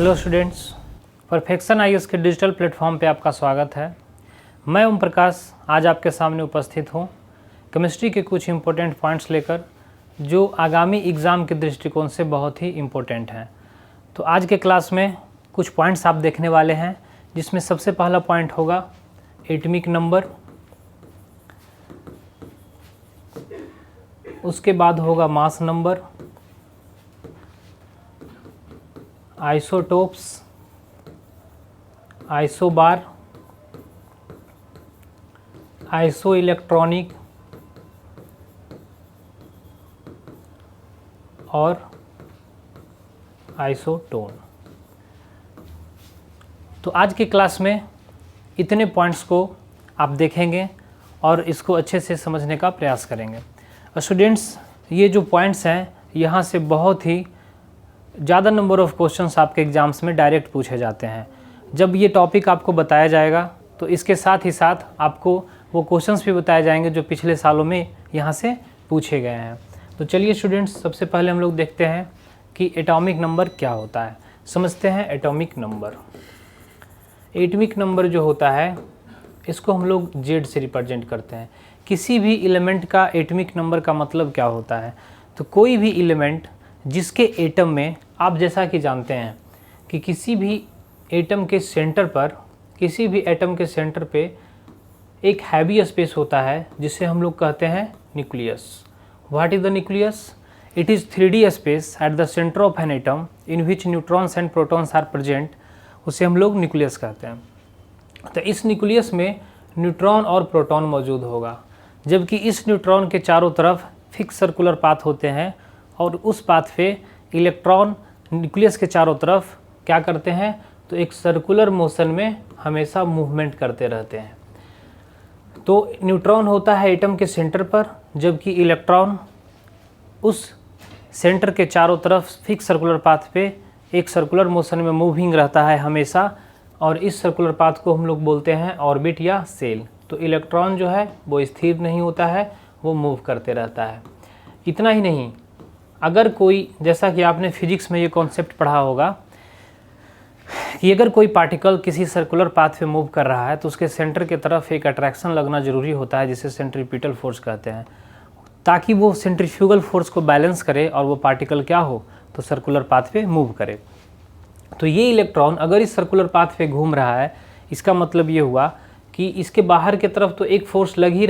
Hello students, perfection IAS के digital platform पे आपका स्वागत है। मैं ओम प्रकाश आज आपके सामने उपस्थित हूँ केमिस्ट्री के कुछ इम्पोर्टेंट पॉइंट्स लेकर जो आगामी एग्ज़ाम के दृष्टिकोण से बहुत ही इम्पोर्टेंट हैं। तो आज के क्लास में कुछ पॉइंट्स आप देखने वाले हैं, जिसमें सबसे पहला पॉइंट होगा एटॉमिक नंबर, उसके बाद होगा mass number, isotopes, isobar, iso electronic और आइसोटोन। तो आज की क्लास में इतने पॉइंट्स को आप देखेंगे और इसको अच्छे से समझने का प्रयास करेंगे। स्टूडेंट्स, ये जो पॉइंट्स हैं यहाँ से बहुत ही ज़्यादा नंबर ऑफ़ क्वेश्चंस आपके एग्ज़ाम्स में डायरेक्ट पूछे जाते हैं। जब ये टॉपिक आपको बताया जाएगा तो इसके साथ ही साथ आपको वो क्वेश्चंस भी बताए जाएंगे जो पिछले सालों में यहाँ से पूछे गए हैं। तो चलिए स्टूडेंट्स, सबसे पहले हम लोग देखते हैं कि एटॉमिक नंबर क्या होता है। समझते हैं एटॉमिक नंबर। एटॉमिक नंबर जो होता है इसको हम लोग जेड से रिप्रेजेंट करते हैं। किसी भी एलिमेंट का एटॉमिक नंबर का मतलब क्या होता है? तो कोई भी एलिमेंट जिसके एटम में, आप जैसा कि जानते हैं कि किसी भी एटम के सेंटर पे एक हैवी स्पेस होता है जिसे हम लोग कहते हैं nucleus. What is the nucleus? It is 3D space at the centre of an atom in which neutrons and protons are present. उसे हम लोग न्यूक्लियस कहते हैं। तो इस न्यूक्लियस में न्यूट्रॉन और प्रोटॉन मौजूद होगा, जबकि इस न्यूट्रॉन के चारों तरफ फिक्स सर्कुलर पाथ होते हैं और उस पाथ पे इलेक्ट्रॉन न्यूक्लियस के चारों तरफ क्या करते हैं? तो एक सर्कुलर मोशन में हमेशा मूवमेंट करते रहते हैं। तो न्यूट्रॉन होता है एटम के सेंटर पर, जबकि इलेक्ट्रॉन उस सेंटर के चारों तरफ फिक्स सर्कुलर पाथ पे एक सर्कुलर मोशन में मूविंग रहता है हमेशा, और इस सर्कुलर पाथ को हम लोग बोलते हैं ऑर्बिट या सेल। तो इलेक्ट्रॉन जो है वो स्थिर नहीं होता है, वो मूव करते रहता है। इतना ही नहीं, अगर कोई, जैसा कि आपने फिजिक्स में ये कॉन्सेप्ट पढ़ा होगा कि अगर कोई पार्टिकल किसी सर्कुलर पाथ पे मूव कर रहा है तो उसके सेंटर की तरफ एक अट्रैक्शन लगना ज़रूरी होता है, जिसे सेंट्रीपिटल फोर्स कहते हैं, ताकि वो सेंट्रीफ्यूगल फोर्स को बैलेंस करे और वो पार्टिकल क्या हो, तो सर्कुलर पाथ पे मूव करे। तो ये इलेक्ट्रॉन अगर इस सर्कुलर पाथ पे घूम रहा है, इसका मतलब ये हुआ कि इसके बाहर की तरफ तो एक फोर्स लग ही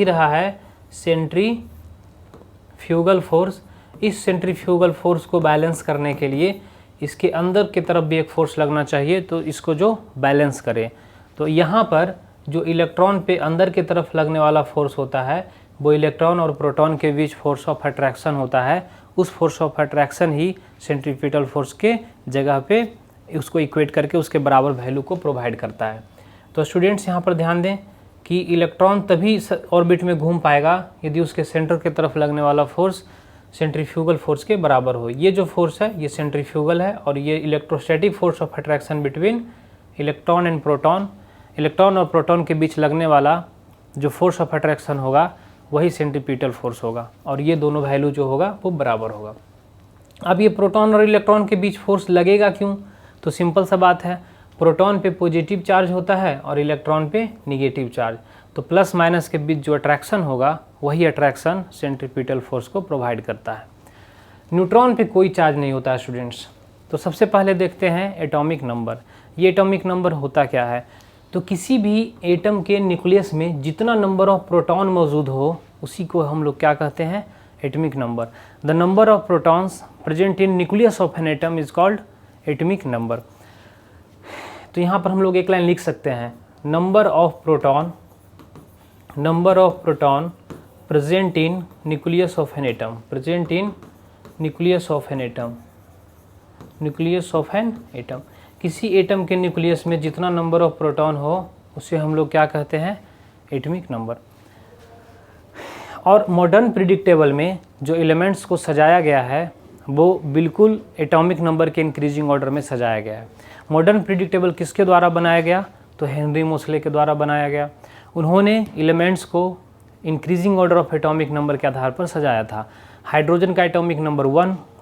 रहा है, सेंट्रीफ्यूगल फोर्स। इस सेंट्रीफ्यूगल फोर्स को बैलेंस करने के लिए इसके अंदर की तरफ भी एक फोर्स लगना चाहिए, तो इसको जो बैलेंस करे। तो यहाँ पर जो इलेक्ट्रॉन पे अंदर की तरफ लगने वाला फोर्स होता है वो इलेक्ट्रॉन और प्रोटॉन के बीच फोर्स ऑफ अट्रैक्शन होता है। उस force of attraction he centripetal force के जगह पे उसको इक्वेट करके उसके बराबर वैल्यू को प्रोवाइड करता है। तो स्टूडेंट्स, यहाँ पर ध्यान दें कि इलेक्ट्रॉन तभी ऑर्बिट में घूम पाएगा यदि उसके सेंटर की तरफ लगने वाला फोर्स सेंट्रीफ्यूगल फोर्स के बराबर हो। ये जो फोर्स है ये सेंट्रीफ्यूगल है, और ये electrostatic force of attraction between electron and proton, electron और प्रोटॉन के बीच लगने वाला जो फोर्स ऑफ अट्रैक्शन होगा वही सेंट्रीपिटल फोर्स होगा, और ये दोनों वैल्यू जो होगा वो बराबर होगा। अब ये प्रोटॉन और इलेक्ट्रॉन के बीच फोर्स लगेगा क्यों? तो सिंपल सा बात है, प्रोटॉन पे पॉजिटिव चार्ज होता है और इलेक्ट्रॉन पे निगेटिव चार्ज, तो प्लस माइनस के बीच जो अट्रैक्शन होगा वही अट्रैक्शन सेंट्रीपिटल फोर्स को प्रोवाइड करता है। न्यूट्रॉन पे कोई चार्ज नहीं होता है स्टूडेंट्स। तो सबसे पहले देखते हैं एटॉमिक नंबर। ये एटॉमिक नंबर होता क्या है? तो किसी भी एटम के न्यूक्लियस में जितना नंबर ऑफ प्रोटॉन मौजूद हो उसी को हम लोग क्या कहते हैं? Atomic number. The number of protons present in nucleus of an atom is called atomic number. तो यहाँ पर हम लोग एक लाइन लिख सकते हैं, number of proton present in nucleus of an atom, present in nucleus of an atom. किसी एटम के न्यूक्लियस में जितना नंबर ऑफ प्रोटॉन हो उसे हम लोग क्या कहते हैं? Atomic number. और मॉडर्न प्रिडिक्टेबल में जो एलिमेंट्स को सजाया गया है वो बिल्कुल एटॉमिक नंबर के इंक्रीजिंग ऑर्डर में सजाया गया है। मॉडर्न प्रिडिक्टेबल किसके द्वारा बनाया गया? तो हेनरी मोसले के द्वारा बनाया गया। उन्होंने एलिमेंट्स को increasing order of atomic number के आधार पर सजाया था। हाइड्रोजन का atomic number 1,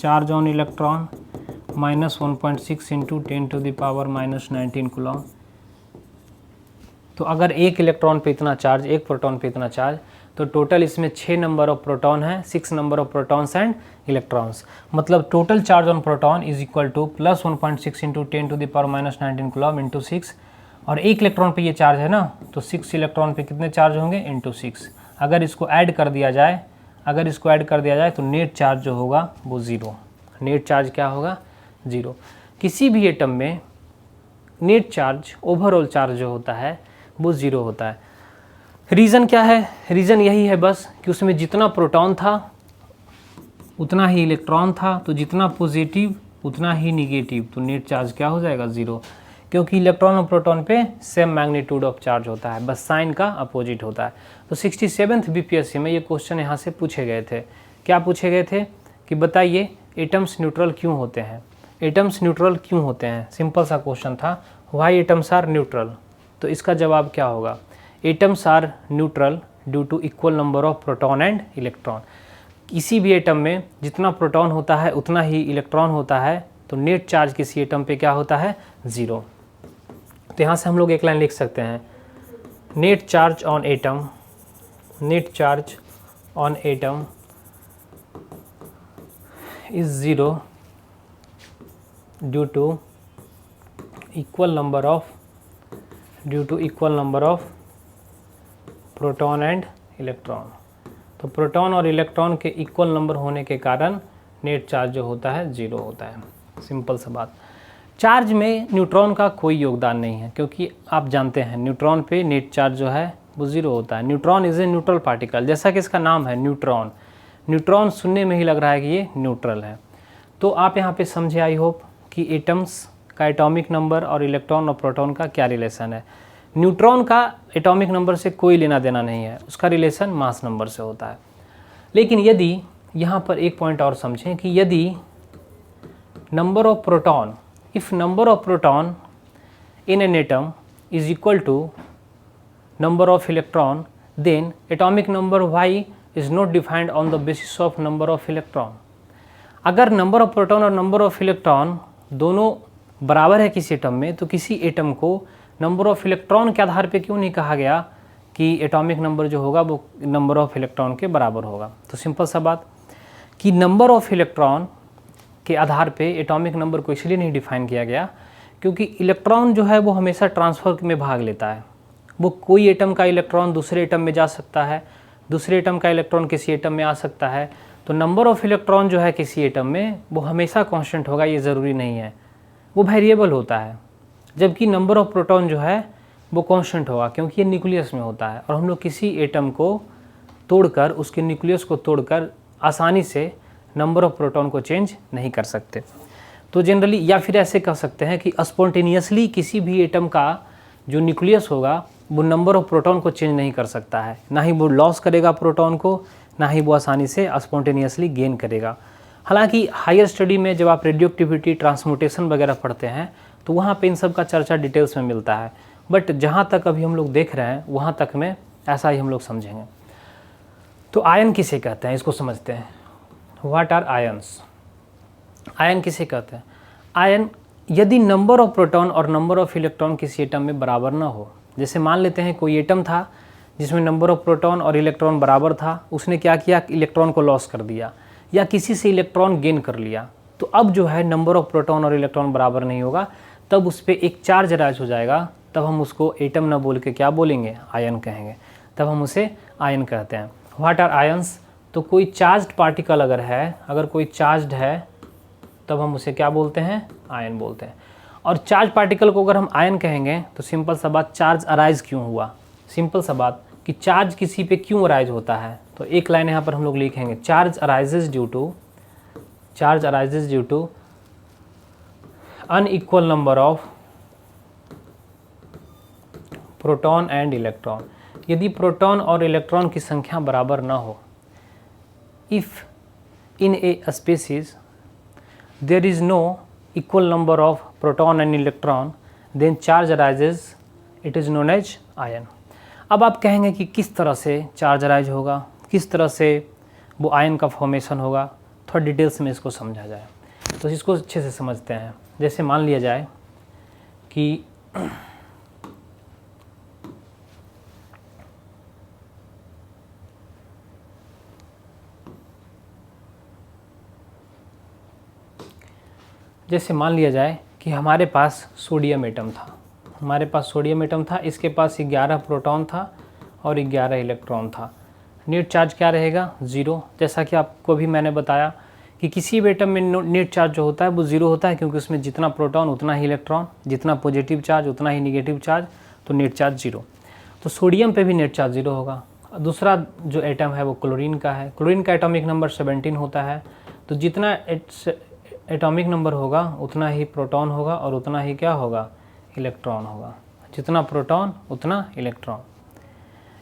charge on electron -1.6 into 10⁻⁻19 coulomb. तो अगर एक इलेक्ट्रॉन पे इतना चार्ज, एक प्रोटॉन पे इतना चार्ज, तो टोटल इसमें 6 नंबर ऑफ प्रोटॉन है, 6 number of protons and electrons. मतलब total charge on proton is equal to +1.6 into 10⁻⁻19 coulomb into 6। और एक इलेक्ट्रॉन पे ये चार्ज है ना, तो 6 इलेक्ट्रॉन पे कितने चार्ज होंगे इंटू 6। अगर इसको ऐड कर दिया जाए, तो नेट चार्ज जो होगा वो 0। नेट चार्ज क्या होगा? 0। किसी भी एटम में नेट चार्ज, ओवरऑल चार्ज जो होता है वो 0 होता है। रीज़न क्या है? रीज़न यही है बस कि उसमें जितना प्रोटॉन था उतना ही इलेक्ट्रॉन था, तो जितना पॉजिटिव उतना ही निगेटिव, तो नेट चार्ज क्या हो जाएगा? 0। क्योंकि इलेक्ट्रॉन और प्रोटॉन पे सेम मैग्नीट्यूड ऑफ चार्ज होता है, बस साइन का अपोजिट होता है। तो 67th बीपीएससी में ये क्वेश्चन यहाँ से पूछे गए थे। क्या पूछे गए थे कि बताइए एटम्स न्यूट्रल क्यों होते हैं? एटम्स न्यूट्रल क्यों होते हैं? सिंपल सा क्वेश्चन था, व्हाई एटम्स आर न्यूट्रल। तो इसका जवाब क्या होगा? Atoms are neutral due to equal number of proton and electron. किसी भी एटम में जितना प्रोटॉन होता है उतना ही इलेक्ट्रॉन होता है, तो नेट चार्ज किसी एटम पे क्या होता है? 0। तो यहाँ से हम लोग एक लाइन लिख सकते हैं, net charge on atom, net charge on atom is 0 due to equal number of proton and electron. तो प्रोटॉन और इलेक्ट्रॉन के इक्वल नंबर होने के कारण नेट चार्ज जो होता है 0 होता है। सिंपल सा बात। चार्ज में न्यूट्रॉन का कोई योगदान नहीं है, क्योंकि आप जानते हैं न्यूट्रॉन पे नेट चार्ज जो है वो 0 होता है। Neutron is a neutral particle, जैसा कि इसका नाम है न्यूट्रॉन। न्यूट्रॉन सुनने में ही लग रहा है कि ये न्यूट्रल है। तो आप यहाँ पे समझे आई होप कि एटम्स का एटॉमिक नंबर और इलेक्ट्रॉन और प्रोटॉन का क्या रिलेशन है। न्यूट्रॉन का एटॉमिक नंबर से कोई लेना देना नहीं है, उसका रिलेशन मास नंबर से होता है। लेकिन यदि यहाँ पर एक पॉइंट और समझें कि यदि number of proton, if number of proton in an atom is equal to number of electron, then atomic number y is not defined on the basis of number of electron। अगर number of proton और number of electron दोनों बराबर है किसी atom में, तो किसी atom को नंबर ऑफ इलेक्ट्रॉन के आधार पे क्यों नहीं कहा गया कि एटॉमिक नंबर जो होगा वो नंबर ऑफ इलेक्ट्रॉन के बराबर होगा। तो सिंपल सा बात कि नंबर ऑफ इलेक्ट्रॉन के आधार पे एटॉमिक नंबर को इसलिए नहीं डिफाइन किया गया क्योंकि इलेक्ट्रॉन जो है वो हमेशा ट्रांसफ़र में भाग लेता है। वो कोई एटम का इलेक्ट्रॉन दूसरे एटम में जा सकता है, दूसरे एटम का इलेक्ट्रॉन किसी एटम में आ सकता है। तो नंबर ऑफ़ इलेक्ट्रॉन जो है किसी एटम में वो हमेशा कांस्टेंट होगा, ये ज़रूरी नहीं है, वो वेरिएबल होता है। जबकि नंबर ऑफ़ प्रोटॉन जो है वो कांस्टेंट होगा क्योंकि ये न्यूक्लियस में होता है और हम लोग किसी एटम को तोड़कर, उसके न्यूक्लियस को तोड़कर आसानी से नंबर ऑफ़ प्रोटॉन को चेंज नहीं कर सकते। तो जनरली या फिर ऐसे कह सकते हैं कि स्पॉन्टेनियसली किसी भी एटम का जो न्यूक्लियस होगा वो नंबर ऑफ प्रोटॉन को चेंज नहीं कर सकता है, ना ही वो लॉस करेगा प्रोटॉन को, ना ही वो आसानी से स्पॉन्टेनियसली गेन करेगा। हालांकि हायर स्टडी में जब आप रेडियोएक्टिविटी, ट्रांसम्यूटेशन वगैरह पढ़ते हैं तो वहाँ पे इन सब का चर्चा डिटेल्स में मिलता है, बट जहाँ तक अभी हम लोग देख रहे हैं वहाँ तक में ऐसा ही हम लोग समझेंगे। तो आयन किसे कहते हैं इसको समझते हैं। What are ions? आयन किसे कहते हैं? आयन यदि नंबर ऑफ प्रोटॉन और नंबर ऑफ इलेक्ट्रॉन किसी एटम में बराबर ना हो, जैसे मान लेते हैं कोई एटम था जिसमें नंबर ऑफ प्रोटॉन और इलेक्ट्रॉन बराबर था, उसने क्या किया, इलेक्ट्रॉन को लॉस कर दिया या किसी से इलेक्ट्रॉन गेन कर लिया, तो अब जो है नंबर ऑफ प्रोटॉन और इलेक्ट्रॉन बराबर नहीं होगा, तब उस पर एक चार्ज अराइज हो जाएगा, तब हम उसको एटम ना बोल के क्या बोलेंगे, आयन कहेंगे, तब हम उसे आयन कहते हैं। What are ions? तो कोई चार्ज्ड पार्टिकल अगर है, अगर कोई चार्ज्ड है तब हम उसे क्या बोलते हैं, आयन बोलते हैं। और चार्ज पार्टिकल को अगर हम आयन कहेंगे तो सिंपल सा बात, चार्ज अराइज क्यों हुआ, सिंपल सा बात कि चार्ज किसी पे क्यों अराइज होता है। तो एक लाइन यहाँ पर हम लोग लिखेंगे, charge arises due to unequal number of proton and electron. यदि प्रोटॉन और इलेक्ट्रॉन की संख्या बराबर ना हो, if in a species there is no equal number of proton and electron, then charge arises, it is known as ion। अब आप कहेंगे कि किस तरह से चार्ज अराइज होगा, किस तरह से वो आयन का फॉर्मेशन होगा, थोड़ा डिटेल्स में इसको समझा जाए। तो इसको अच्छे से समझते हैं। जैसे मान लिया जाए कि हमारे पास सोडियम एटम था, इसके पास 11 प्रोटॉन था और 11 इलेक्ट्रॉन था। नेट चार्ज क्या रहेगा, 0। जैसा कि आपको भी मैंने बताया कि किसी भी एटम में नेट चार्ज जो होता है वो 0 होता है, क्योंकि उसमें जितना प्रोटॉन उतना ही इलेक्ट्रॉन, जितना पॉजिटिव चार्ज उतना ही निगेटिव चार्ज, तो नेट चार्ज 0। तो सोडियम पे भी नेट चार्ज 0 होगा। दूसरा जो एटम है वो क्लोरीन का है। क्लोरीन का एटॉमिक नंबर 17 होता है। तो जितना एटॉमिक नंबर होगा उतना ही प्रोटॉन होगा और उतना ही क्या होगा, इलेक्ट्रॉन होगा। जितना प्रोटॉन उतना इलेक्ट्रॉन।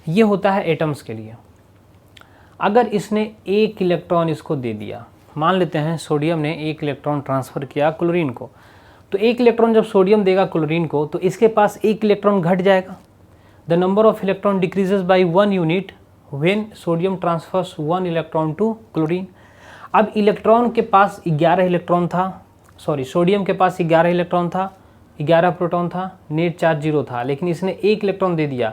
ये होता है एटम्स के लिए। अगर इसने 1 इलेक्ट्रॉन इसको दे दिया, मान लेते हैं सोडियम ने 1 इलेक्ट्रॉन ट्रांसफ़र किया क्लोरीन को, तो 1 इलेक्ट्रॉन जब सोडियम देगा क्लोरीन को तो इसके पास 1 इलेक्ट्रॉन घट जाएगा। The number of electron decreases by 1 unit when sodium transfers 1 electron to chlorine. अब इलेक्ट्रॉन के पास 11 इलेक्ट्रॉन था, सोडियम के पास 11 इलेक्ट्रॉन था, 11 प्रोटॉन था, नेट चार्ज 0 था, लेकिन इसने 1 इलेक्ट्रॉन दे दिया।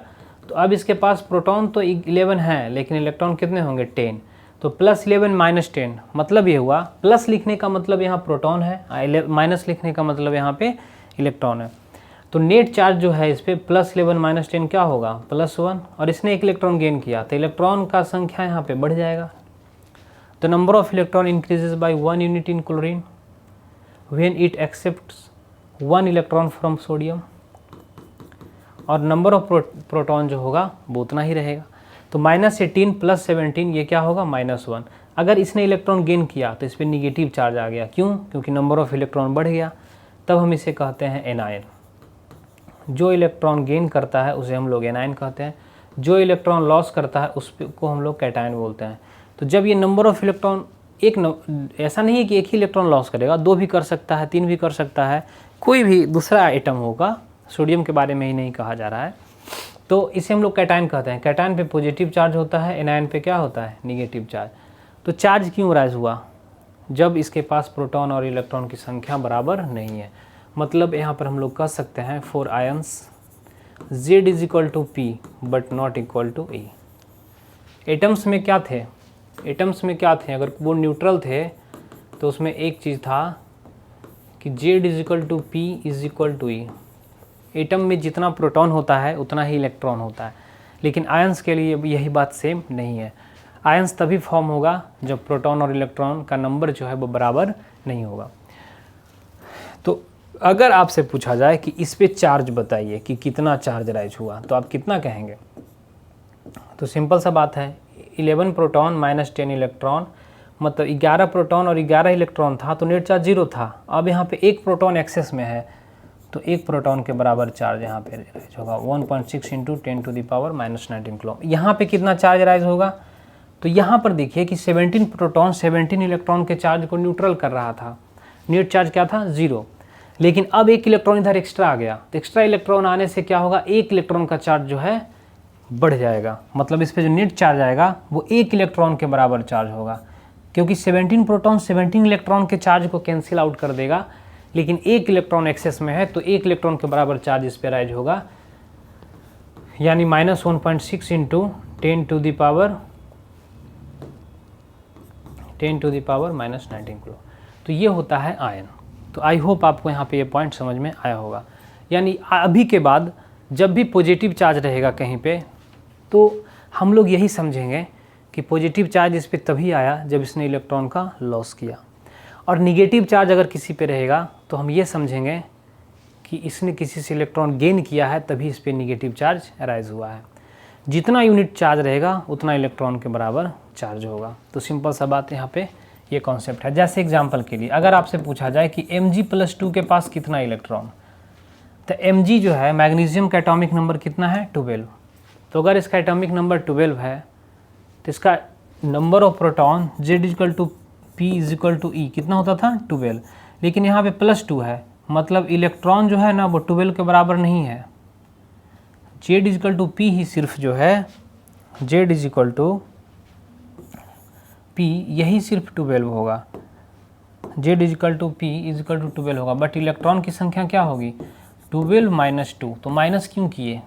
तो अब इसके पास प्रोटॉन तो 11 है, लेकिन इलेक्ट्रॉन कितने होंगे, 10। तो +11 - 10, मतलब ये हुआ, प्लस लिखने का मतलब यहाँ प्रोटॉन है, माइनस लिखने का मतलब यहाँ पे इलेक्ट्रॉन है। तो नेट चार्ज जो है इस पर +11 - 10 क्या होगा, +1, और इसने 1 इलेक्ट्रॉन गेन किया तो इलेक्ट्रॉन का संख्या यहाँ पे बढ़ जाएगा। The number of electron increases by 1 unit in chlorine when it accepts 1 electron from sodium, और नंबर ऑफ प्रोटॉन जो होगा वो उतना ही रहेगा। तो -18 + 17 ये क्या होगा, -1। अगर इसने इलेक्ट्रॉन गेन किया तो इस पर निगेटिव चार्ज आ गया। क्यों? क्योंकि नंबर ऑफ इलेक्ट्रॉन बढ़ गया। तब हम इसे कहते हैं एनायन। जो इलेक्ट्रॉन गेन करता है उसे हम लोग एनायन कहते हैं, जो इलेक्ट्रॉन लॉस करता है उसको हम लोग कैटायन बोलते हैं। तो जब ये नंबर ऑफ इलेक्ट्रॉन ऐसा नहीं है कि एक ही इलेक्ट्रॉन लॉस करेगा, 2 भी कर सकता है, 3 भी कर सकता है, कोई भी दूसरा एटम होगा, सोडियम के बारे में ही नहीं कहा जा रहा है, तो इसे हम लोग कैटायन कहते हैं। कैटायन पे पॉजिटिव चार्ज होता है, एनायन पे क्या होता है? Negative charge. तो चार्ज क्यों राइज हुआ? जब इसके पास प्रोटॉन और इलेक्ट्रॉन की संख्या बराबर नहीं है। मतलब यहाँ पर हम लोग कह सकते हैं for ions Z = P but not equal to E। Atoms में क्या थे? एटम्स में क्या थे? अगर वो न्यूट्रल थे तो उसमें एक चीज़ था कि Z = P = E। एटम में जितना प्रोटॉन होता है उतना ही इलेक्ट्रॉन होता है, लेकिन आयंस के लिए यही बात सेम नहीं है। आयंस तभी फॉर्म होगा जब प्रोटॉन और इलेक्ट्रॉन का नंबर जो है वो बराबर नहीं होगा। तो अगर आपसे पूछा जाए कि इस पे चार्ज बताइए कि कितना चार्ज राइज हुआ, तो आप कितना कहेंगे? तो सिंपल सा बात है, 11 प्रोटॉन -10 इलेक्ट्रॉन, मतलब 11 प्रोटॉन और 11 इलेक्ट्रॉन था तो नेट चार्ज 0 था। अब यहाँ पे एक प्रोटॉन एक्सेस में है तो एक प्रोटॉन के बराबर चार्ज यहाँ पे राइज होगा 1.6 × 10⁻⁻19 कूलम। यहाँ पे कितना चार्ज राइज होगा? तो यहाँ पर देखिए कि 17 प्रोटॉन 17 इलेक्ट्रॉन के चार्ज को न्यूट्रल कर रहा था। नेट चार्ज क्या था? 0। लेकिन अब एक इलेक्ट्रॉन इधर एक्स्ट्रा आ गया, तो एक्स्ट्रा इलेक्ट्रॉन आने से क्या होगा? एक इलेक्ट्रॉन का चार्ज जो है बढ़ जाएगा। मतलब इस पर जो नेट चार्ज आएगा वो एक इलेक्ट्रॉन के बराबर चार्ज होगा, क्योंकि 17 प्रोटॉन 17 इलेक्ट्रॉन के चार्ज को कैंसिल आउट कर देगा। लेकिन एक इलेक्ट्रॉन एक्सेस में है तो एक इलेक्ट्रॉन के बराबर चार्ज इस पर राइज होगा, यानी -1.6 × 10⁻⁻19 किलो। तो ये होता है आयन। तो आई होप आपको यहाँ पे ये पॉइंट समझ में आया होगा। यानी अभी के बाद जब भी पॉजिटिव चार्ज रहेगा कहीं पे, तो हम लोग यही समझेंगे कि पॉजिटिव चार्ज इस पर तभी आया जब इसने इलेक्ट्रॉन का लॉस किया, और निगेटिव चार्ज अगर किसी पे रहेगा तो हम ये समझेंगे कि इसने किसी से इलेक्ट्रॉन गेन किया है तभी इस पर निगेटिव चार्ज राइज हुआ है। जितना यूनिट चार्ज रहेगा उतना इलेक्ट्रॉन के बराबर चार्ज होगा। तो सिंपल सा बात यहाँ पे ये कॉन्सेप्ट है। जैसे एग्जांपल के लिए अगर आपसे पूछा जाए कि Mg+2 के पास कितना इलेक्ट्रॉन, तो Mg जो है मैग्नीशियम का एटॉमिक नंबर कितना है? 12। तो अगर इसका एटॉमिक नंबर 12 है तो इसका number of proton Z = P = E कितना होता था? 12। लेकिन यहाँ पे +2 है, मतलब इलेक्ट्रॉन जो है ना वो 12 के बराबर नहीं है। Z = P ही सिर्फ जो है Z = P यही सिर्फ 12 होगा। Z = P = 12 होगा, बट इलेक्ट्रॉन की संख्या क्या होगी? 12 - 2। तो माइनस क्यों किए?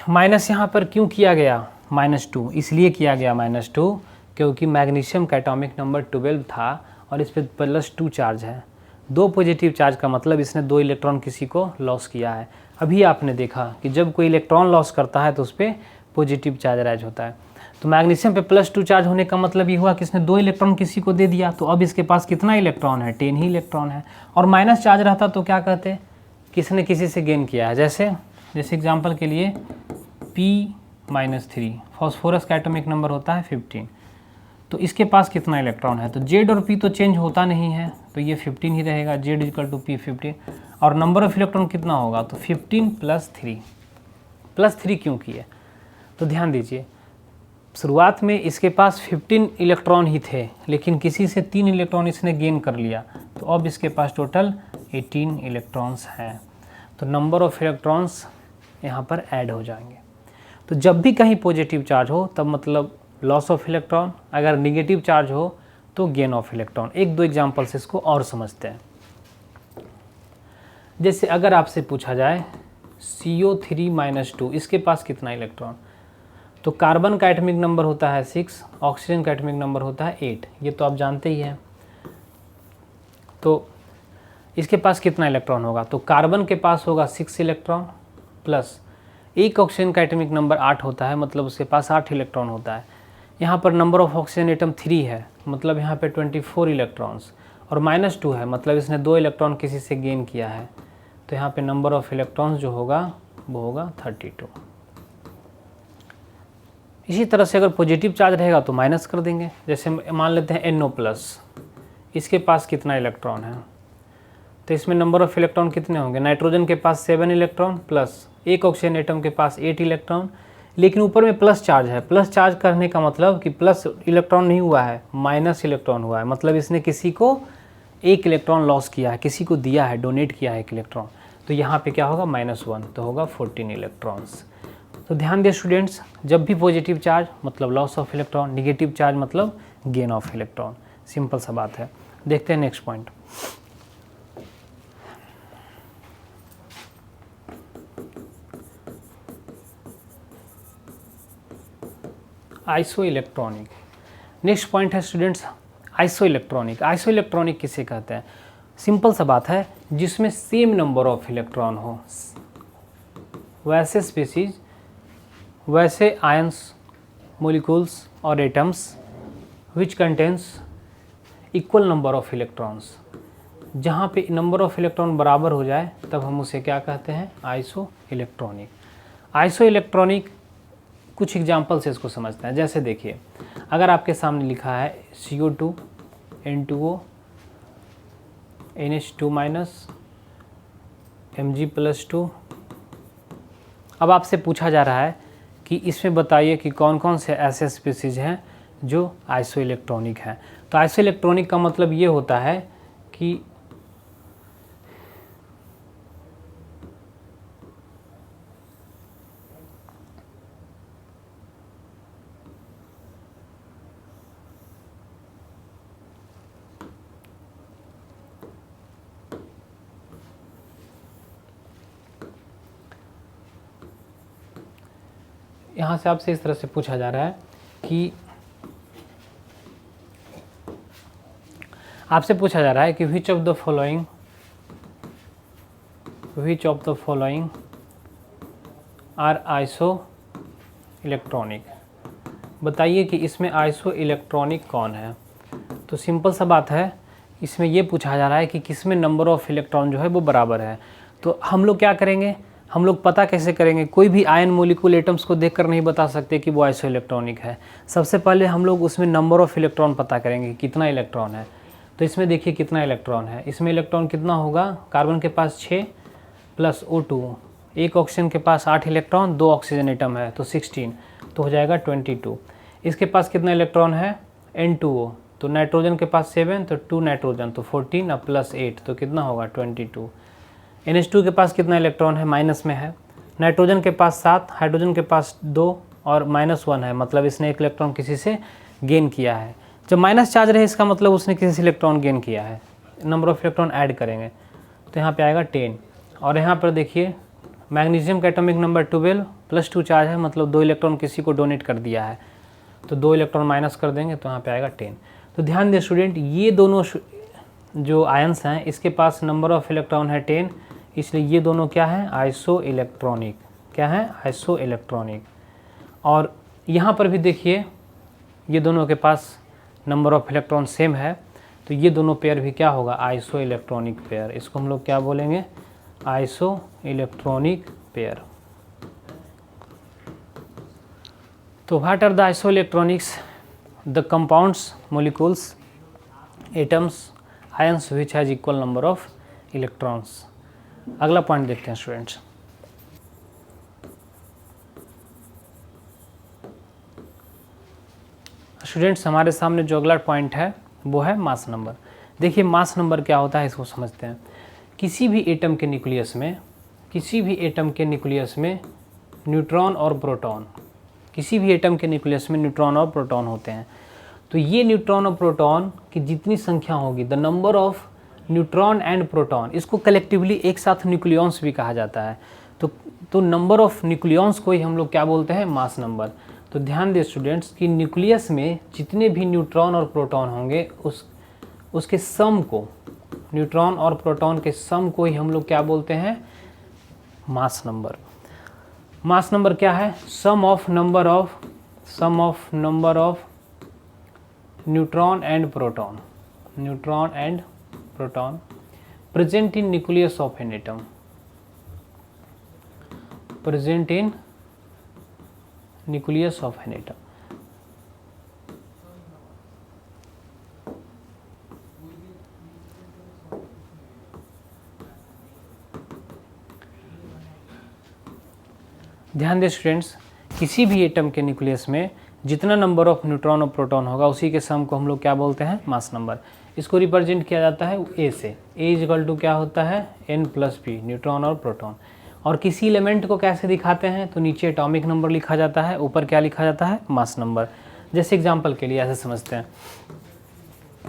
माइनस यहाँ पर क्यों किया गया? -2 इसलिए किया गया -2 क्योंकि मैग्नीशियम का एटॉमिक नंबर 12 था और इस पर +2 चार्ज है। 2 पॉजिटिव चार्ज का मतलब इसने 2 इलेक्ट्रॉन किसी को लॉस किया है। अभी आपने देखा कि जब कोई इलेक्ट्रॉन लॉस करता है तो उस पर पॉजिटिव चार्ज राइज होता है। तो मैग्नीशियम पे +2 चार्ज होने का मतलब ये हुआ कि इसने 2 इलेक्ट्रॉन किसी को दे दिया, तो अब इसके पास कितना इलेक्ट्रॉन है? 10 ही इलेक्ट्रॉन है। और माइनस चार्ज रहता तो क्या कहते? किसने किसी से गेन किया है। जैसे एग्जाम्पल के लिए P-3 फॉस्फोरस का एटॉमिक नंबर होता है 15, तो इसके पास कितना इलेक्ट्रॉन है? तो Z और P तो चेंज होता नहीं है, तो ये 15 ही रहेगा। Z = P 15, और नंबर ऑफ इलेक्ट्रॉन कितना होगा? तो 15 + 3 क्यों किए? तो ध्यान दीजिए, शुरुआत में इसके पास 15 इलेक्ट्रॉन ही थे, लेकिन किसी से 3 इलेक्ट्रॉन इसने गेन कर लिया, तो अब इसके पास टोटल 18 इलेक्ट्रॉन्स हैं। तो नंबर ऑफ इलेक्ट्रॉन्स यहाँ पर ऐड हो जाएंगे। तो जब भी कहीं पॉजिटिव चार्ज हो तब मतलब लॉस ऑफ इलेक्ट्रॉन, अगर निगेटिव चार्ज हो तो गेन ऑफ इलेक्ट्रॉन। 1-2 एग्जाम्पल से इसको और समझते हैं। जैसे अगर आपसे पूछा जाए CO3 - 2 इसके पास कितना इलेक्ट्रॉन, तो कार्बन का एटॉमिक नंबर होता है 6, ऑक्सीजन का एटॉमिक नंबर होता है 8, ये तो आप जानते ही हैं। तो इसके पास कितना इलेक्ट्रॉन होगा? तो कार्बन के पास होगा 6 इलेक्ट्रॉन प्लस एक ऑक्सीजन का एटॉमिक नंबर 8 होता है, मतलब उसके पास 8 इलेक्ट्रॉन होता है। यहाँ पर नंबर ऑफ ऑक्सीजन एटम 3 है, मतलब यहाँ पे 24 इलेक्ट्रॉन्स, और -2 है, मतलब इसने 2 इलेक्ट्रॉन किसी से गेन किया है। तो यहाँ पे नंबर ऑफ इलेक्ट्रॉन्स जो होगा वो होगा 32। इसी तरह से अगर पॉजिटिव चार्ज रहेगा तो माइनस कर देंगे। जैसे मान लेते हैं NO+, इसके पास कितना इलेक्ट्रॉन है, तो इसमें नंबर ऑफ इलेक्ट्रॉन कितने होंगे, नाइट्रोजन के पास 7 इलेक्ट्रॉन प्लस एक ऑक्सीजन एटम के पास 8 इलेक्ट्रॉन, लेकिन ऊपर में प्लस चार्ज है। प्लस चार्ज करने का मतलब कि प्लस इलेक्ट्रॉन नहीं हुआ है, माइनस इलेक्ट्रॉन हुआ है, मतलब इसने किसी को एक इलेक्ट्रॉन लॉस किया है, किसी को दिया है, डोनेट किया है एक इलेक्ट्रॉन। तो यहाँ पे क्या होगा, -1, तो होगा 14 इलेक्ट्रॉन्स। तो ध्यान दें स्टूडेंट्स, जब भी पॉजिटिव चार्ज मतलब loss of electron, negative charge मतलब गेन ऑफ इलेक्ट्रॉन। सिंपल सा बात है। देखते हैं next point. Isoelectronic. Next point है students isoelectronic. Isoelectronic किसे कहते हैं? सिंपल सा बात है, जिसमें सेम नंबर ऑफ इलेक्ट्रॉन हो। वैसे स्पीसीज, वैसे आयंस, मोलिक्यूल्स और atoms which contains equal number of electrons. जहाँ पे नंबर ऑफ इलेक्ट्रॉन बराबर हो जाए तब हम उसे क्या कहते हैं, आइसो इलेक्ट्रॉनिक। आइसो इलेक्ट्रॉनिक कुछ एग्जाम्पल से इसको समझते हैं। जैसे देखिए, अगर आपके सामने लिखा है CO2 N2O NH2- Mg+2। अब आपसे पूछा जा रहा है कि इसमें बताइए कि कौन कौन से ऐसे स्पीसीज हैं जो आइसो इलेक्ट्रॉनिक हैं। तो आइसो इलेक्ट्रॉनिक का मतलब ये होता है कि यहाँ से आपसे इस तरह से पूछा जा रहा है कि आपसे पूछा जा रहा है कि which of the following are iso electronic. बताइए कि इसमें आइसो इलेक्ट्रॉनिक कौन है। तो सिंपल सा बात है, इसमें ये पूछा जा रहा है कि किसमें नंबर ऑफ इलेक्ट्रॉन जो है वो बराबर है। तो हम लोग क्या करेंगे, हम लोग पता कैसे करेंगे? कोई भी आयन, मोलिक्यूल, एटम्स को देखकर नहीं बता सकते कि वो आइसो इलेक्ट्रॉनिक है। सबसे पहले हम लोग उसमें नंबर ऑफ इलेक्ट्रॉन पता करेंगे, कितना इलेक्ट्रॉन है। तो इसमें देखिए कितना इलेक्ट्रॉन है, इसमें इलेक्ट्रॉन कितना होगा, कार्बन के पास 6 प्लस O2, एक ऑक्सीजन के पास 8 इलेक्ट्रॉन, 2 ऑक्सीजन एटम है तो 16, तो हो जाएगा 22। इसके पास कितना इलेक्ट्रॉन है, N2O, तो नाइट्रोजन के पास 7, तो 2 नाइट्रोजन, तो 14 और प्लस 8, तो कितना होगा 22। NH2 के पास कितना इलेक्ट्रॉन है, माइनस में है। नाइट्रोजन के पास 7, हाइड्रोजन के पास 2 और -1 है, मतलब इसने एक इलेक्ट्रॉन किसी से गेन किया है। जब माइनस चार्ज रहे इसका मतलब उसने किसी से इलेक्ट्रॉन गेन किया है। नंबर ऑफ इलेक्ट्रॉन ऐड करेंगे तो यहाँ पे आएगा 10। और यहाँ पर देखिए मैग्नीशियम का एटॉमिक नंबर 12 +2 चार्ज है, मतलब 2 इलेक्ट्रॉन किसी को डोनेट कर दिया है, तो 2 इलेक्ट्रॉन माइनस कर देंगे तो यहाँ पे आएगा 10। तो ध्यान दें स्टूडेंट, ये दोनों जो आयंस हैं इसके पास नंबर ऑफ इलेक्ट्रॉन है 10, इसलिए ये दोनों क्या है, आइसो इलेक्ट्रॉनिक। क्या है, आइसो इलेक्ट्रॉनिक। और यहाँ पर भी देखिए ये दोनों के पास नंबर ऑफ इलेक्ट्रॉन सेम है, तो ये दोनों पेयर भी क्या होगा, आइसो इलेक्ट्रॉनिक पेयर। इसको हम लोग क्या बोलेंगे, आइसो इलेक्ट्रॉनिक पेयर। तो what are the isoelectronics? The compounds, molecules, atoms, ions which has equal number of electrons. अगला पॉइंट देखते हैं स्टूडेंट्स। स्टूडेंट्स हमारे सामने जो अगला पॉइंट है वो है मास नंबर। देखिए मास नंबर क्या होता है इसको समझते हैं। किसी भी एटम के न्यूक्लियस में न्यूट्रॉन और प्रोटॉन, किसी भी एटम के न्यूक्लियस में न्यूट्रॉन और प्रोटॉन होते हैं। तो ये न्यूट्रॉन और प्रोटॉन की जितनी संख्या होगी, the number of neutron and proton, इसको कलेक्टिवली एक साथ न्यूक्लियॉन्स भी कहा जाता है। तो नंबर ऑफ न्यूक्लियॉन्स को ही हम लोग क्या बोलते हैं, मास नंबर। तो ध्यान दें स्टूडेंट्स कि न्यूक्लियस में जितने भी न्यूट्रॉन और प्रोटॉन होंगे उसके सम को, न्यूट्रॉन और प्रोटॉन के सम को ही हम लोग क्या बोलते हैं, मास नंबर। मास नंबर क्या है, sum of number of neutron and proton present in nucleus of an atom, present in nucleus of an atom. ध्यान दें स्टूडेंट्स, किसी भी एटम के न्यूक्लियस में जितना नंबर ऑफ न्यूट्रॉन और प्रोटॉन होगा उसी के सम को हम लोग क्या बोलते हैं, मास नंबर। इसको रिप्रेजेंट किया जाता है ए से। ए इक्वल टू क्या होता है, n प्लस पी, न्यूट्रॉन और प्रोटॉन। और किसी एलिमेंट को कैसे दिखाते हैं, तो नीचे एटॉमिक नंबर लिखा जाता है, ऊपर क्या लिखा जाता है, मास नंबर। जैसे एग्जांपल के लिए ऐसे समझते हैं,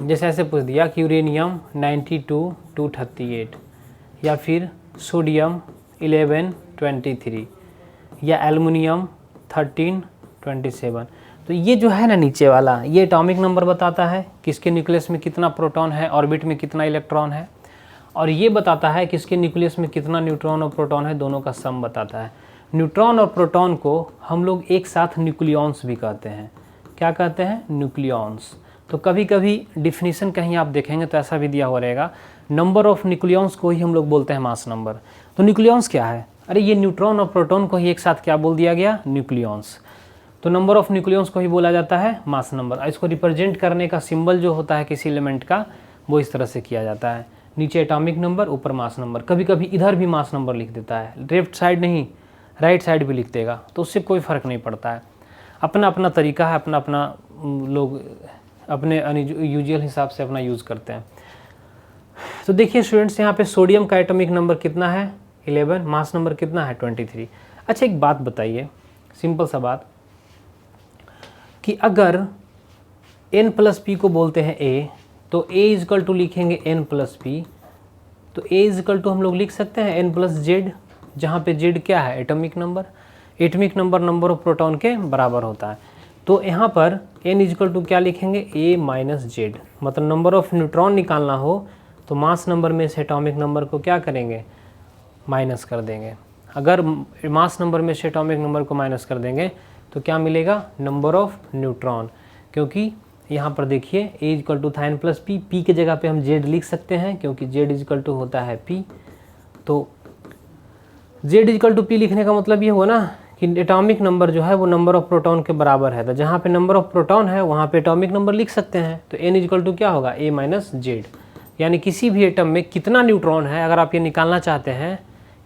जैसे ऐसे पूछ दिया कि यूरेनियम 92-238 या फिर सोडियम 11-23 या एल्युमिनियम 13-27। तो ये जो है ना नीचे वाला, ये एटॉमिक नंबर बताता है किसके न्यूक्लियस में कितना प्रोटॉन है, ऑर्बिट में कितना इलेक्ट्रॉन है, और ये बताता है किसके न्यूक्लियस में कितना न्यूट्रॉन और प्रोटॉन है, दोनों का सम बताता है। न्यूट्रॉन और प्रोटॉन को हम लोग एक साथ न्यूक्लियॉन्स भी कहते हैं। क्या कहते हैं, न्यूक्लियॉन्स। तो कभी कभी डिफिनीशन कहीं आप देखेंगे तो ऐसा भी दिया हुआ रहेगा, नंबर ऑफ न्यूक्लियॉन्स को ही हम लोग बोलते हैं मास नंबर। तो न्यूक्लियॉन्स क्या है, अरे ये न्यूट्रॉन और प्रोटॉन को ही एक साथ क्या बोल दिया गया, न्यूक्लियॉन्स। तो नंबर ऑफ न्यूक्लियॉन्स को ही बोला जाता है मास नंबर। इसको रिप्रेजेंट करने का सिंबल जो होता है किसी एलिमेंट का, वो इस तरह से किया जाता है, नीचे एटॉमिक नंबर, ऊपर मास नंबर। कभी कभी इधर भी मास नंबर लिख देता है, लेफ्ट साइड नहीं राइट साइड भी लिख देगा, तो उससे कोई फ़र्क नहीं पड़ता है। अपना अपना तरीका है, अपना अपना लोग अपने यूजुअल हिसाब से अपना यूज़ करते हैं। तो देखिए स्टूडेंट्स, यहाँ पे सोडियम का एटॉमिक नंबर कितना है, 11, मास नंबर कितना है, 23। अच्छा एक बात बताइए, सिंपल सा बात, कि अगर n प्लस पी को बोलते हैं a, तो a इजकल टू लिखेंगे n प्लस पी, तो a इजकल टू हम लोग लिख सकते हैं n प्लस जेड, जहाँ पे जेड क्या है, atomic number. Atomic number number of proton के बराबर होता है। तो यहाँ पर n इजकल टू क्या लिखेंगे, a माइनस जेड। मतलब नंबर ऑफ न्यूट्रॉन निकालना हो तो मास नंबर में से एटॉमिक नंबर को क्या करेंगे, माइनस कर देंगे। अगर मास नंबर में से एटॉमिक नंबर को माइनस कर देंगे तो क्या मिलेगा, नंबर ऑफ न्यूट्रॉन। क्योंकि यहाँ पर देखिए a इक्वल टू था n प्लस पी, पी के जगह पे हम z लिख सकते हैं क्योंकि z इक्वल टू होता है p। तो z इक्वल टू p लिखने का मतलब ये हुआ ना कि एटॉमिक नंबर जो है वो नंबर ऑफ प्रोटॉन के बराबर है। तो जहाँ पे नंबर ऑफ प्रोटॉन है वहाँ पे एटॉमिक नंबर लिख सकते हैं। तो n इक्वल टू क्या होगा, a माइनस जेड। यानी किसी भी एटम में कितना न्यूट्रॉन है, अगर आप ये निकालना चाहते हैं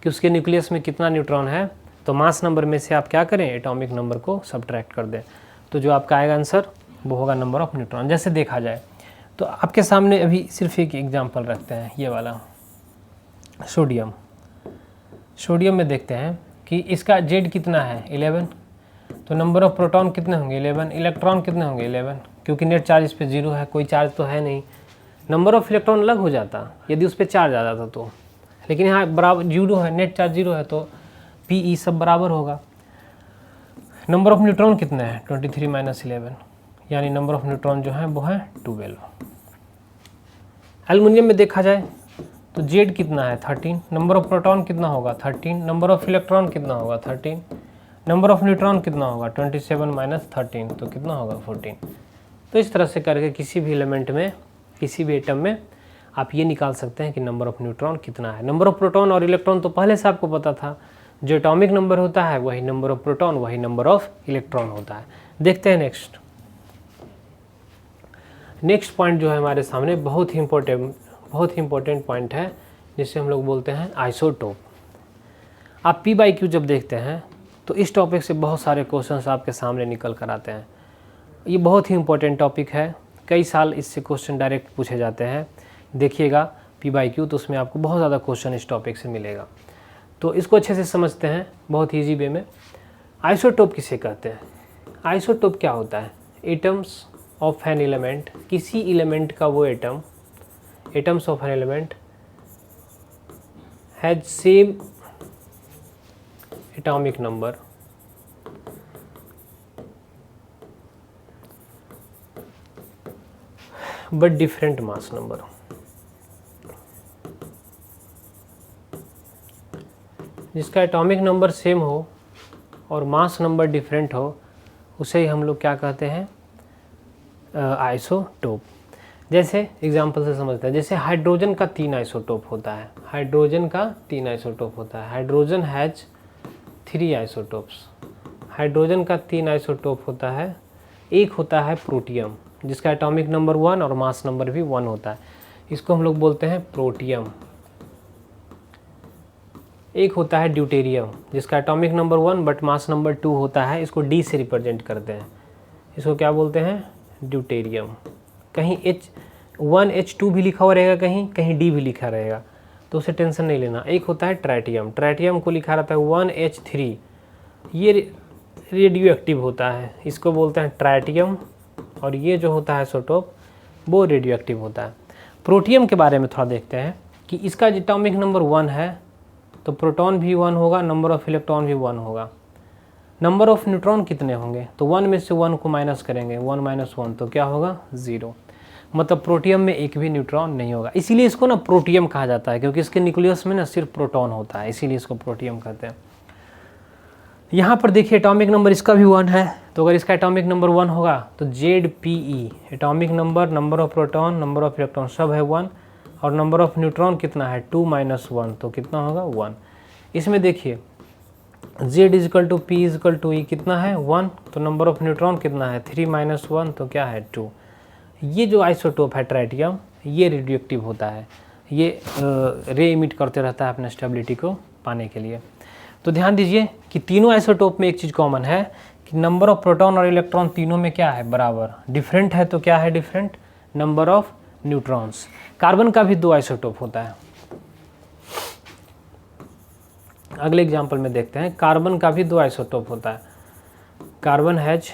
कि उसके न्यूक्लियस में कितना न्यूट्रॉन है, तो मास नंबर में से आप क्या करें, एटॉमिक नंबर को सब्ट्रैक्ट कर दें। तो जो आपका आएगा आंसर वो होगा नंबर ऑफ न्यूट्रॉन। जैसे देखा जाए तो आपके सामने अभी सिर्फ एक एग्जांपल रखते हैं, ये वाला सोडियम। सोडियम में देखते हैं कि इसका जेड कितना है, 11। तो नंबर ऑफ प्रोटॉन कितने होंगे, 11। इलेक्ट्रॉन कितने होंगे, 11, क्योंकि नेट चार्ज इस पर 0 है, कोई चार्ज तो है नहीं। नंबर ऑफ इलेक्ट्रॉन अलग हो जाता यदि उस पर चार्ज आ जाता तो, लेकिन यहाँ बराबर 0 है, नेट चार्ज 0 है, तो पी ई सब बराबर होगा। नंबर ऑफ न्यूट्रॉन कितने हैं, 23 माइनस 11, यानी नंबर ऑफ न्यूट्रॉन जो है वो है 12। एल्युमिनियम में देखा जाए तो जेड कितना है, 13। नंबर ऑफ प्रोटॉन कितना होगा, 13। नंबर ऑफ इलेक्ट्रॉन कितना होगा, 13। नंबर ऑफ न्यूट्रॉन कितना होगा, 27 माइनस 13, तो कितना होगा, 14। तो इस तरह से करके किसी भी एलिमेंट में, किसी भी एटम में आप ये निकाल सकते हैं कि नंबर ऑफ न्यूट्रॉन कितना है। नंबर ऑफ प्रोटॉन और इलेक्ट्रॉन तो पहले से आपको पता था, जो एटॉमिक नंबर होता है वही नंबर ऑफ प्रोटॉन, वही नंबर ऑफ इलेक्ट्रॉन होता है। देखते हैं नेक्स्ट पॉइंट जो है हमारे सामने बहुत ही इंपॉर्टेंट पॉइंट है, जिसे हम लोग बोलते हैं आइसोटोप। आप P/Q जब देखते हैं तो इस टॉपिक से बहुत सारे क्वेश्चंस आपके सामने निकल कर आते हैं। ये बहुत ही इंपॉर्टेंट टॉपिक है, कई साल इससे क्वेश्चन डायरेक्ट पूछे जाते हैं। देखिएगा P/Q, तो उसमें आपको बहुत ज़्यादा क्वेश्चन इस टॉपिक से मिलेगा। तो इसको अच्छे से समझते हैं बहुत ईजी वे में। आइसोटोप किसे कहते हैं, आइसोटोप क्या होता है, एटम्स ऑफ एन एलिमेंट, किसी एलिमेंट का वो atom, atoms of an element has same atomic number but different mass number. जिसका एटॉमिक नंबर सेम हो और मास नंबर डिफरेंट हो, उसे ही हम लोग क्या कहते हैं, आइसोटोप। जैसे एग्जांपल से समझते हैं, जैसे हाइड्रोजन का 3 आइसोटोप होता है, हाइड्रोजन का 3 आइसोटोप होता है। हाइड्रोजन हैज 3 आइसोटोप्स, हाइड्रोजन का 3 आइसोटोप होता है। एक होता है प्रोटियम जिसका एटॉमिक नंबर 1 और मास नंबर भी 1 होता है, इसको हम लोग बोलते हैं प्रोटियम। एक होता है ड्यूटेरियम जिसका atomic number 1 but mass number 2 होता है, इसको डी से रिप्रेजेंट करते हैं, इसको क्या बोलते हैं, ड्यूटेरियम। कहीं H1H2 भी लिखा हुआ रहेगा, कहीं कहीं डी भी लिखा रहेगा, तो उसे टेंशन नहीं लेना। एक होता है ट्राइटियम, ट्राइटियम को लिखा रहता है 1H3, ये रेडियो एक्टिव होता है, इसको बोलते हैं ट्राइटियम, और ये जो होता है आइसोटोप वो रेडियो एक्टिव होता है। प्रोटियम के बारे में थोड़ा देखते हैं कि इसका एटॉमिक नंबर 1 है तो प्रोटॉन भी 1 होगा, नंबर ऑफ इलेक्ट्रॉन भी 1 होगा। नंबर ऑफ न्यूट्रॉन कितने होंगे, तो 1 में से 1 को माइनस करेंगे, 1 - 1 तो क्या होगा, 0। मतलब प्रोटियम में एक भी न्यूट्रॉन नहीं होगा, इसीलिए इसको ना प्रोटियम कहा जाता है, क्योंकि इसके न्यूक्लियस में ना सिर्फ प्रोटॉन होता है, इसीलिए इसको प्रोटियम कहते हैं। यहाँ पर देखिए एटॉमिक नंबर इसका भी 1 है, तो अगर इसका एटॉमिक नंबर 1 होगा तो ZPE atomic number, number of proton, number of electron सब है 1, और नंबर ऑफ न्यूट्रॉन कितना है 2 - 1 तो कितना होगा 1। इसमें देखिए Z = P = E कितना है 1, तो नंबर ऑफ न्यूट्रॉन कितना है 3 - 1 तो क्या है 2। ये जो आइसोटोप है ट्राइटियम ये रेडियो एक्टिव होता है, ये रे इमिट करते रहता है अपने स्टेबिलिटी को पाने के लिए। तो ध्यान दीजिए कि तीनों आइसोटोप में एक चीज़ कॉमन है कि नंबर ऑफ प्रोटॉन और इलेक्ट्रॉन तीनों में क्या है, बराबर। डिफरेंट है तो क्या है different, number of neutrons. Carbon का भी 2 आइसोटोप होता है, अगले एग्जाम्पल में देखते हैं। कार्बन का भी 2 आइसोटोप होता है, कार्बन हैज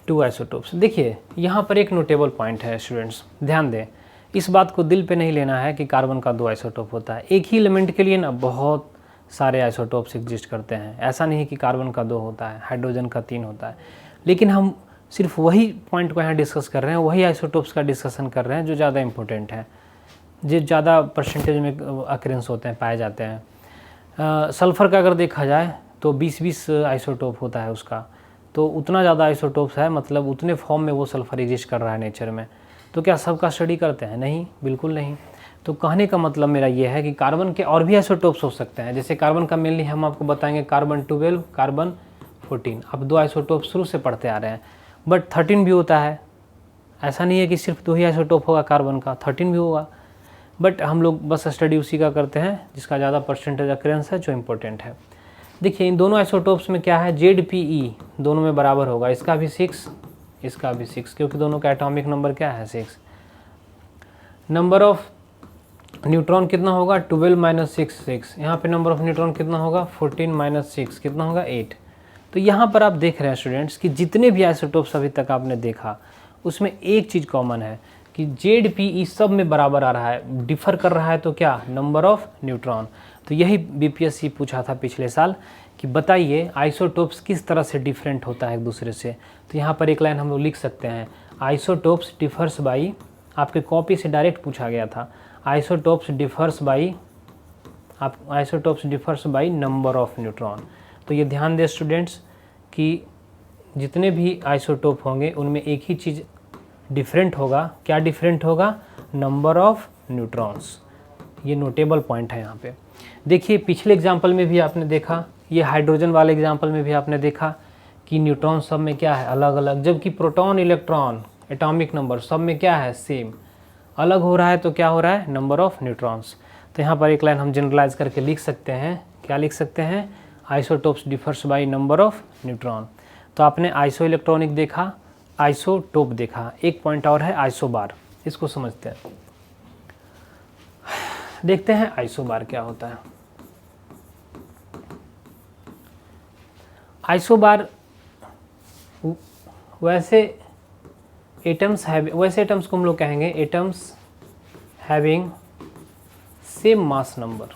2 आइसोटोप्स। देखिए यहाँ पर एक नोटेबल पॉइंट है स्टूडेंट्स, ध्यान दें, इस बात को दिल पे नहीं लेना है कि कार्बन का 2 आइसोटोप होता है। एक ही एलिमेंट के लिए ना बहुत सारे आइसोटोप्स एग्जिस्ट करते हैं, ऐसा नहीं कि कार्बन का 2 होता है, हाइड्रोजन का 3 होता है। लेकिन हम सिर्फ वही पॉइंट को यहाँ डिस्कस कर रहे हैं, वही आइसोटोप्स का डिस्कशन कर रहे हैं जो ज़्यादा इंपॉर्टेंट है, जो ज़्यादा परसेंटेज में अक्रेंस होते हैं, पाए जाते हैं। सल्फ़र का अगर देखा जाए तो 20-20 आइसोटोप होता है उसका, तो उतना ज़्यादा आइसोटोप्स है, मतलब उतने फॉर्म में वो सल्फ़र एग्जिस्ट कर रहा है नेचर में। तो क्या सबका स्टडी करते हैं, नहीं, बिल्कुल नहीं। तो कहने का मतलब मेरा ये है कि कार्बन के और भी आइसोटोप्स हो सकते हैं, जैसे कार्बन का मेनली हम आपको बताएंगे कार्बन 12, कार्बन 14। अब 2 आइसोटोप शुरू से पढ़ते आ रहे हैं, बट 13 भी होता है, ऐसा नहीं है कि सिर्फ 2 ही आइसोटोप होगा कार्बन का, 13 भी होगा, बट हम लोग बस स्टडी उसी का करते हैं जिसका ज़्यादा परसेंटेज अक्रेंस है, जो इम्पोर्टेंट है। देखिए इन दोनों आइसोटोप्स में क्या है, ZPE दोनों में बराबर होगा, इसका भी 6, इसका भी 6, क्योंकि दोनों का एटॉमिक नंबर क्या है 6। नंबर ऑफ न्यूट्रॉन कितना होगा 12 - 6 6, यहाँ पे नंबर ऑफ न्यूट्रॉन कितना होगा 14 - 6 कितना होगा 8। तो यहाँ पर आप देख रहे हैं स्टूडेंट्स कि जितने भी आइसोटोप्स अभी तक आपने देखा उसमें एक चीज़ कॉमन है कि ZPE सब में बराबर आ रहा है, डिफर कर रहा है तो क्या, नंबर ऑफ न्यूट्रॉन। तो यही BPSC पूछा था पिछले साल कि बताइए आइसोटोप्स किस तरह से डिफरेंट होता है एक दूसरे से। तो यहाँ पर एक लाइन हम लोग लिख सकते हैं, आइसोटोप्स डिफर्स बाई, आपके कॉपी से डायरेक्ट पूछा गया था, isotopes differs by number of neutron. तो ये ध्यान दें स्टूडेंट्स कि जितने भी आइसोटोप होंगे उनमें एक ही चीज़ डिफरेंट होगा, क्या डिफरेंट होगा, नंबर ऑफ न्यूट्रॉन्स। ये नोटेबल पॉइंट है यहाँ पे। देखिए पिछले एग्जाम्पल में भी आपने देखा, ये हाइड्रोजन वाले एग्जाम्पल में भी आपने देखा कि न्यूट्रॉन सब में क्या है, अलग अलग, जबकि प्रोटॉन इलेक्ट्रॉन एटॉमिक नंबर सब में क्या है, सेम। अलग हो रहा है तो क्या हो रहा है, नंबर ऑफ न्यूट्रॉन्स। तो यहाँ पर एक लाइन हम जनरलाइज करके लिख सकते हैं, क्या लिख सकते हैं, isotopes differs by number of neutron. तो आपने आइसो इलेक्ट्रॉनिक देखा, आइसोटोप देखा, एक पॉइंट और है आइसोबार, इसको समझते हैं। देखते हैं आइसोबार क्या होता है। आइसोबार वैसे एटम्स को हम लोग कहेंगे atoms having same mass number,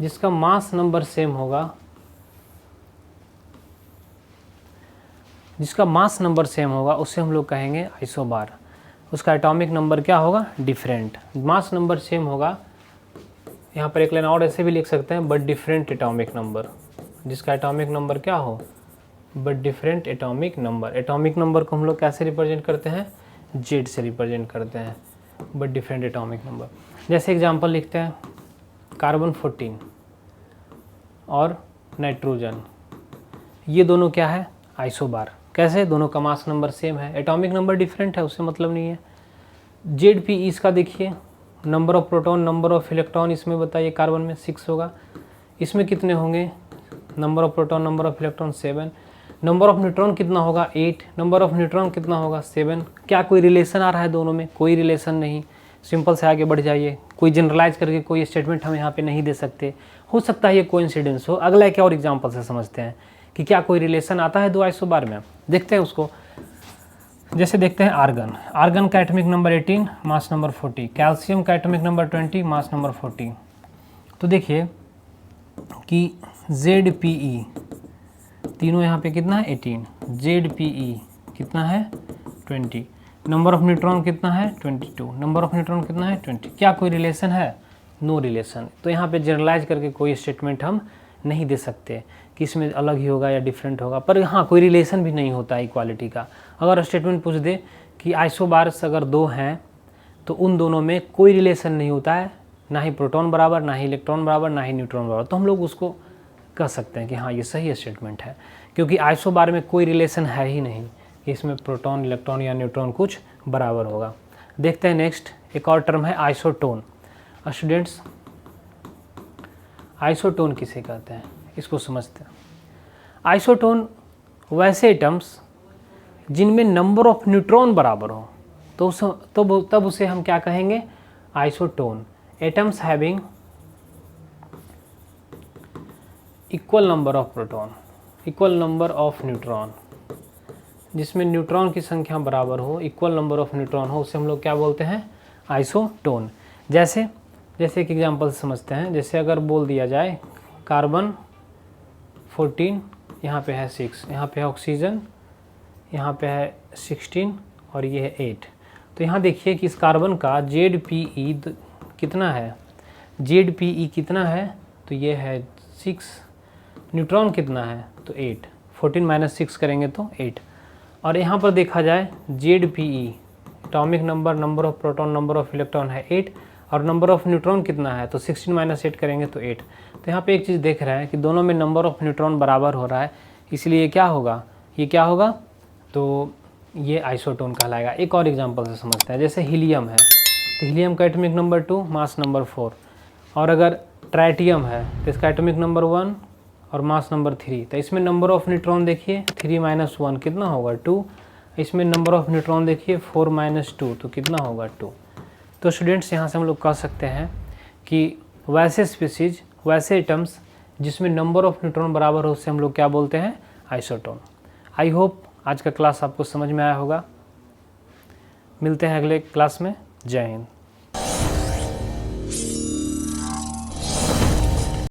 जिसका मास नंबर सेम होगा, उससे हम लोग कहेंगे आइसोबार। उसका एटॉमिक नंबर क्या होगा, डिफरेंट, मास नंबर सेम होगा। यहाँ पर एक लाइन और ऐसे भी लिख सकते हैं, बट डिफरेंट एटॉमिक नंबर, जिसका एटॉमिक नंबर क्या हो, but different atomic number. Atomic number को हम लोग कैसे रिप्रेजेंट करते हैं, Z से रिप्रेजेंट करते हैं, बट डिफरेंट एटॉमिक नंबर। जैसे एग्जांपल लिखते हैं कार्बन 14, और नाइट्रोजन, ये दोनों क्या है, आइसोबार। कैसे, दोनों का मास नंबर सेम है, एटॉमिक नंबर डिफरेंट है, उससे मतलब नहीं है। ZpE इसका देखिए, number of proton number of electron, इसमें बताइए कार्बन में 6 होगा, इसमें कितने होंगे, number of proton number of electron 7, number of neutron कितना होगा 8, नंबर ऑफ न्यूट्रॉन कितना होगा 7। क्या कोई रिलेशन आ रहा है दोनों में, कोई रिलेशन नहीं। सिंपल से आगे बढ़ जाइए, कोई जनरलाइज करके कोई स्टेटमेंट हम यहाँ पे नहीं दे सकते, हो सकता है ये कोइंसिडेंस हो। अगला एक और एग्जांपल से समझते हैं कि क्या कोई रिलेशन आता है दो आइसोबार में, देखते हैं उसको। जैसे देखते हैं आर्गन, आर्गन का atomic number 18, mass number 40, calcium का एटॉमिक नंबर 20, मास नंबर 40। तो देखिए कि ZpE तीनों यहाँ पे कितना है 18, ZpE कितना है 20, नंबर ऑफ न्यूट्रॉन कितना है 22, नंबर ऑफ न्यूट्रॉन कितना है 20। क्या कोई रिलेशन है, नो रिलेशन। तो यहाँ पे जनरलाइज करके कोई स्टेटमेंट हम नहीं दे सकते कि इसमें अलग ही होगा या डिफरेंट होगा, पर हाँ कोई रिलेशन भी नहीं होता इक्वालिटी का। अगर स्टेटमेंट पूछ दे कि आइसोबार्स अगर दो हैं तो उन दोनों में कोई रिलेशन नहीं होता है, ना ही प्रोटॉन बराबर, ना ही इलेक्ट्रॉन बराबर, ना ही न्यूट्रॉन बराबर, तो हम लोग उसको कह सकते हैं कि हाँ ये सही स्टेटमेंट है, क्योंकि आइसोबार में कोई रिलेशन है ही नहीं कि इसमें प्रोटॉन इलेक्ट्रॉन या न्यूट्रॉन कुछ बराबर होगा। देखते हैं नेक्स्ट, एक और टर्म है आइसोटोन। स्टूडेंट्स आइसोटोन किसे कहते हैं, इसको समझते हैं। आइसोटोन वैसे एटम्स जिनमें नंबर ऑफ न्यूट्रॉन बराबर हो, तो तब उसे हम क्या कहेंगे, isotone. Atoms having equal number of proton, equal number of neutron, जिसमें न्यूट्रॉन की संख्या बराबर हो, इक्वल नंबर ऑफ न्यूट्रॉन हो, उसे हम लोग क्या बोलते हैं, आइसोटोन। जैसे एक एग्जांपल समझते हैं। जैसे अगर बोल दिया जाए कार्बन 14, यहाँ पे है 6, यहाँ पे है ऑक्सीजन, यहाँ पे है 16 और ये है 8। तो यहाँ देखिए कि इस कार्बन का ZpE कितना है, ZpE कितना है, तो ये है 6, न्यूट्रॉन कितना है तो 8, 14 - 6 करेंगे तो 8। और यहाँ पर देखा जाए ZpE atomic number, number of proton number of electron है 8, और नंबर ऑफ न्यूट्रॉन कितना है तो 16 - 8 करेंगे तो 8। तो यहाँ पे एक चीज़ देख रहे हैं कि दोनों में नंबर ऑफ न्यूट्रॉन बराबर हो रहा है, इसलिए क्या होगा, ये क्या होगा, तो ये आइसोटोन कहलाएगा। एक और एग्जांपल से समझते हैं। जैसे हीलियम है, तो हीलियम का एटॉमिक नंबर 2, मास नंबर 4, और अगर ट्राइटियम है तो इसका एटॉमिक नंबर 1 और मास नंबर 3। तो इसमें नंबर ऑफ न्यूट्रॉन देखिए 3 - 1 कितना होगा 2, इसमें नंबर ऑफ न्यूट्रॉन देखिए 4 - 2 तो कितना होगा 2। तो स्टूडेंट्स यहाँ से हम लोग कह सकते हैं कि वैसे स्पीसीज, वैसे एटम्स जिसमें नंबर ऑफ न्यूट्रॉन बराबर हो, उससे हम लोग क्या बोलते हैं, आइसोटोन। आई होप आज का क्लास आपको समझ में आया होगा। मिलते हैं अगले क्लास में। जय हिंद।